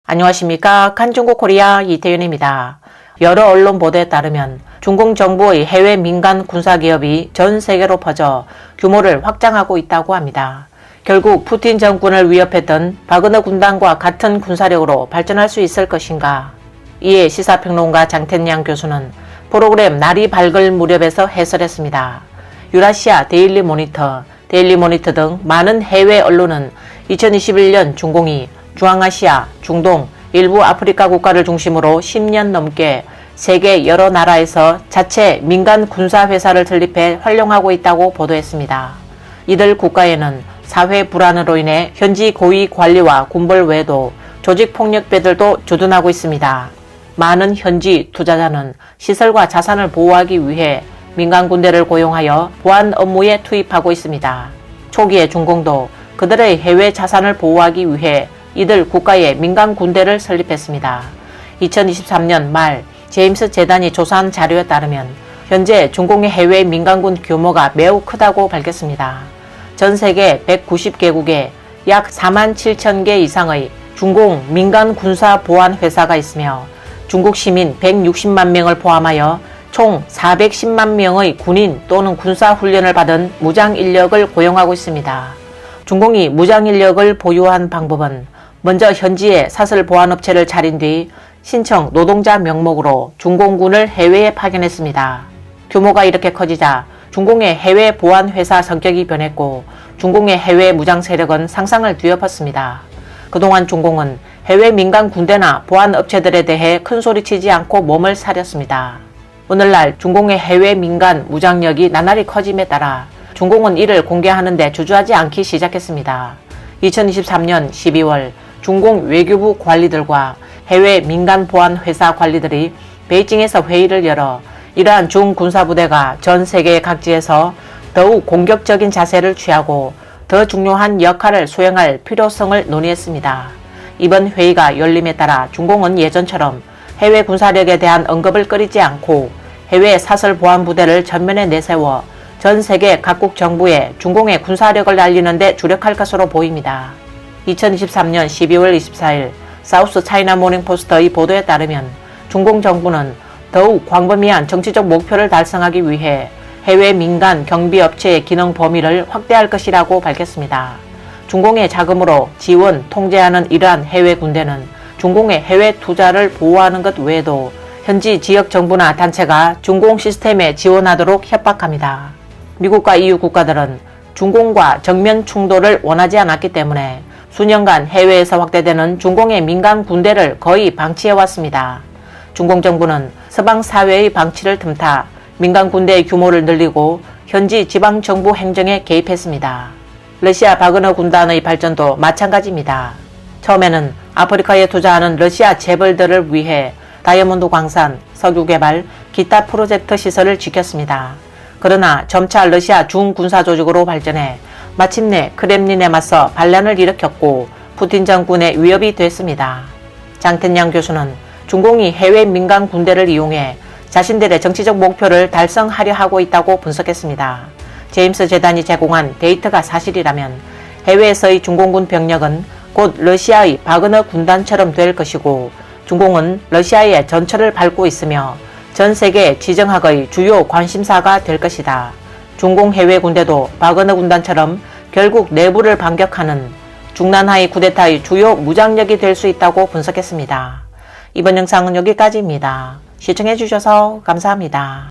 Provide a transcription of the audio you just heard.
안녕하십니까. 칸중국 코리아 이태윤입니다. 여러 언론 보도에 따르면 중국 정부의 해외 민간 군사기업이 전 세계로 퍼져 규모를 확장하고 있다고 합니다. 결국 푸틴 정권을 위협했던 바그너 군단과 같은 군사력으로 발전할 수 있을 것인가? 이에 시사평론가 장텐양 교수는 프로그램 날이 밝을 무렵에서 해설했습니다. 유라시아 데일리 모니터 등 많은 해외 언론은 2021년 중공이 중앙아시아, 중동, 일부 아프리카 국가를 중심으로 10년 넘게 세계 여러 나라에서 자체 민간 군사회사를 설립해 활용하고 있다고 보도했습니다. 이들 국가에는 사회 불안으로 인해 현지 고위 관리와 군벌 외에도 조직폭력배들도 주둔하고 있습니다. 많은 현지 투자자는 시설과 자산을 보호하기 위해 민간 군대를 고용하여 보안 업무에 투입하고 있습니다. 초기에 중공도 그들의 해외 자산을 보호하기 위해 이들 국가의 민간 군대를 설립했습니다. 2023년 말 제임스 재단이 조사한 자료에 따르면 현재 중공의 해외 민간군 규모가 매우 크다고 밝혔습니다. 전 세계 190개국에 약 4만 7천 개 이상의 중공 민간 군사 보안 회사가 있으며 중국 시민 160만 명을 포함하여 총 410만 명의 군인 또는 군사 훈련을 받은 무장 인력을 고용하고 있습니다. 중공이 무장 인력을 보유한 방법은 먼저 현지에 사설 보안업체를 차린 뒤 신청 노동자 명목으로 중공군을 해외에 파견했습니다. 규모가 이렇게 커지자 중공의 해외 보안 회사 성격이 변했고 중공의 해외 무장 세력은 상상을 뒤엎었습니다. 그동안 중공은 해외 민간 군대나 보안 업체들에 대해 큰소리치지 않고 몸을 사렸습니다. 오늘날 중공의 해외 민간 무장력이 나날이 커짐에 따라 중공은 이를 공개하는 데 주저하지 않기 시작했습니다. 2023년 12월 중공 외교부 관리들과 해외 민간 보안 회사 관리들이 베이징에서 회의를 열어 이러한 중군사부대가 전 세계 각지에서 더욱 공격적인 자세를 취하고 더 중요한 역할을 수행할 필요성을 논의했습니다. 이번 회의가 열림에 따라 중공은 예전처럼 해외 군사력에 대한 언급을 꺼리지 않고 해외 사설 보안 부대를 전면에 내세워 전 세계 각국 정부에 중공의 군사력을 알리는 데 주력할 것으로 보입니다. 2023년 12월 24일 사우스 차이나 모닝 포스터의 보도에 따르면 중공 정부는 더욱 광범위한 정치적 목표를 달성하기 위해 해외 민간 경비업체의 기능 범위를 확대할 것이라고 밝혔습니다. 중공의 자금으로 지원, 통제하는 이러한 해외 군대는 중공의 해외 투자를 보호하는 것 외에도 현지 지역 정부나 단체가 중공 시스템에 지원하도록 협박합니다. 미국과 EU 국가들은 중공과 정면 충돌을 원하지 않았기 때문에 수년간 해외에서 확대되는 중공의 민간 군대를 거의 방치해왔습니다. 중공 정부는 서방 사회의 방치를 틈타 민간 군대의 규모를 늘리고 현지 지방정부 행정에 개입했습니다. 러시아 바그너 군단의 발전도 마찬가지입니다. 처음에는 아프리카에 투자하는 러시아 재벌들을 위해 다이아몬드 광산, 석유 개발, 기타 프로젝트 시설을 지켰습니다. 그러나 점차 러시아 중군사 조직으로 발전해 마침내 크렘린에 맞서 반란을 일으켰고 푸틴 정권의 위협이 됐습니다. 장텐양 교수는 중공이 해외 민간 군대를 이용해 자신들의 정치적 목표를 달성하려 하고 있다고 분석했습니다. 제임스 재단이 제공한 데이터가 사실이라면 해외에서의 중공군 병력은 곧 러시아의 바그너 군단처럼 될 것이고 중공은 러시아의 전철을 밟고 있으며 전 세계 지정학의 주요 관심사가 될 것이다. 중공 해외 군대도 바그너 군단처럼 결국 내부를 반격하는 중난하이 쿠데타의 주요 무장력이 될 수 있다고 분석했습니다. 이번 영상은 여기까지입니다. 시청해주셔서 감사합니다.